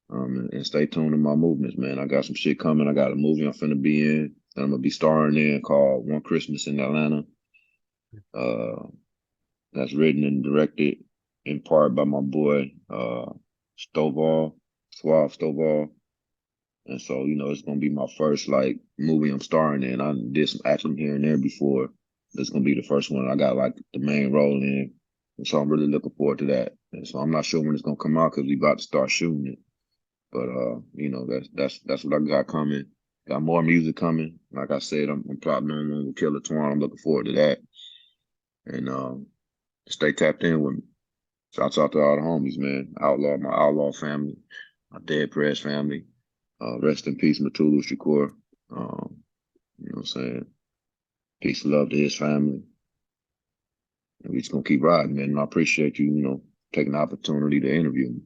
And stay tuned to my movements, man. I got some shit coming. I got a movie I'm finna be in that I'm gonna be starring in called One Christmas in Atlanta. Uh, that's written and directed in part by my boy Stovall, Suave Stovall. And so, you know, it's gonna be my first like movie I'm starring in. I did some acting here and there before. This gonna be the first one I got like the main role in. And so I'm really looking forward to that. And so I'm not sure when it's gonna come out because we about to start shooting it. But you know, that's what I got coming. Got more music coming. Like I said, I'm plotting on one with Killer Twan. I'm looking forward to that. And stay tapped in with me. Shouts out to all the homies, man. My Outlaw family, my Dead Press family. Rest in peace, Mutulu Shakur. You know what I'm saying? Peace and love to his family. And we just gonna keep riding, man. And I appreciate you, you know, taking the opportunity to interview me.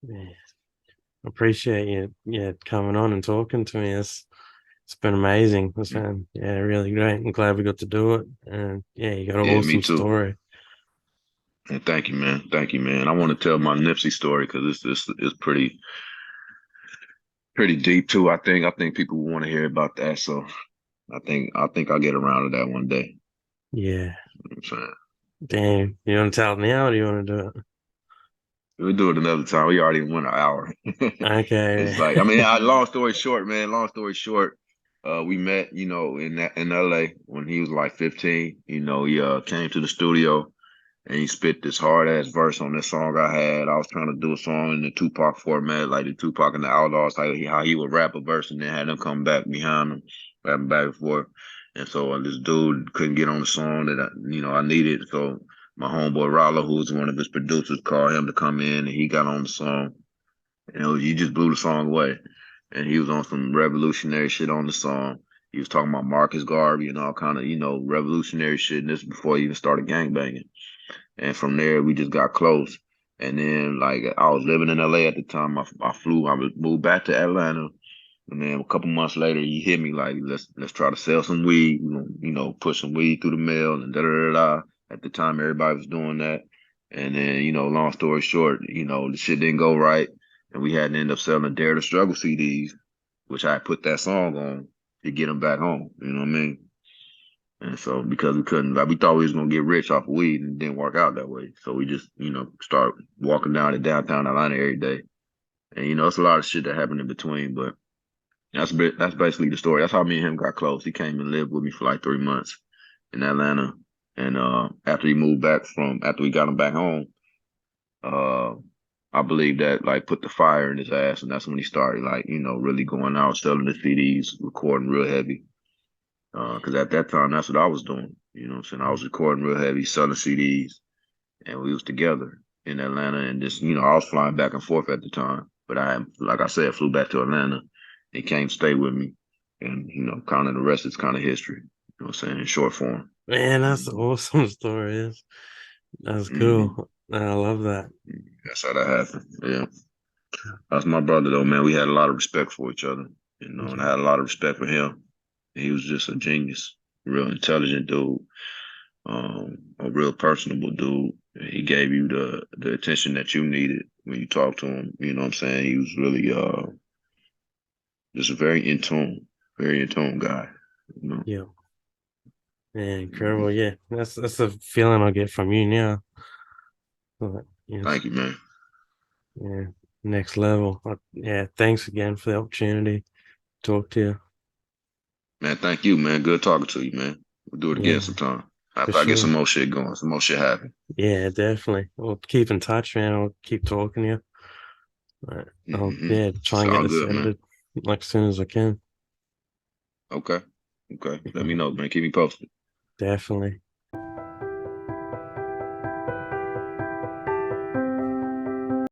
Yeah, appreciate you, yeah, coming on and talking to me. It's been amazing. It's been, yeah, really great. I'm glad we got to do it. And yeah, you got an Yeah, me awesome too. story. And thank you, man. Thank you, man. I want to tell my Nipsey story because it's pretty deep too. I think people want to hear about that. So I think I'll get around to that one day. Yeah. You know what I'm saying? Damn. You want to tell it now or do you want to do it? We'll do it another time. We already went an hour. Okay. It's like, I mean, long story short, man. Long story short, we met, you know, in LA when he was like 15. You know, he came to the studio and he spit this hard ass verse on this song I had. I was trying to do a song in the Tupac format, like the Tupac and the Outlawz, like how he would rap a verse and then have them come back behind him, rapping back and forth. And so this dude couldn't get on the song that I needed. So my homeboy Rollo, who was one of his producers, called him to come in, and he got on the song. And he just blew the song away. And he was on some revolutionary shit on the song. He was talking about Marcus Garvey and all kind of, you know, revolutionary shit. And this was before he even started gangbanging. And from there, we just got close. And then, like, I was living in LA at the time. I moved back to Atlanta. And then a couple months later, he hit me like, let's try to sell some weed. You know, push some weed through the mail and da da da da. At the time, everybody was doing that. And then, you know, long story short, you know, the shit didn't go right. And we had to end up selling Dare to Struggle CDs, which I put that song on to get them back home. You know what I mean? And so because we couldn't, like, we thought we was gonna get rich off of weed, and it didn't work out that way. So we just, you know, start walking down to downtown Atlanta every day. And you know, it's a lot of shit that happened in between, but that's basically the story. That's how me and him got close. He came and lived with me for like 3 months in Atlanta, and after we got him back home, uh, I believe that like put the fire in his ass, and that's when he started like, you know, really going out selling the CDs, recording real heavy. Because at that time, that's what I was doing. You know what I'm saying? I was recording real heavy, selling CDs, and we was together in Atlanta. And just, you know, I was flying back and forth at the time. But like I said, flew back to Atlanta. He came stay with me. And, you know, kind of the rest is kind of history. You know what I'm saying? In short form. Man, that's an awesome story. That's cool. I love that. That's how that happened. Yeah. That's my brother, though, man. We had a lot of respect for each other, you know, and I had a lot of respect for him. He was just a genius, real intelligent dude, a real personable dude. He gave you the attention that you needed when you talked to him. You know what I'm saying? He was really just a very in tune guy. You know? Yeah. Yeah, incredible. Yeah, that's the feeling I get from you now. Yes. Thank you, man. Yeah, next level. Yeah, thanks again for the opportunity to talk to you. Man, thank you, man. Good talking to you, man. We'll do it again Yeah, sometime. for After I get some sure. more shit going, some more shit happen. Yeah, definitely. We'll keep in touch, man. I'll keep talking to you. I'll try It's and get all this good, man. edited like as soon as I can. Okay. Okay. Let me know, man. Keep me posted. Definitely.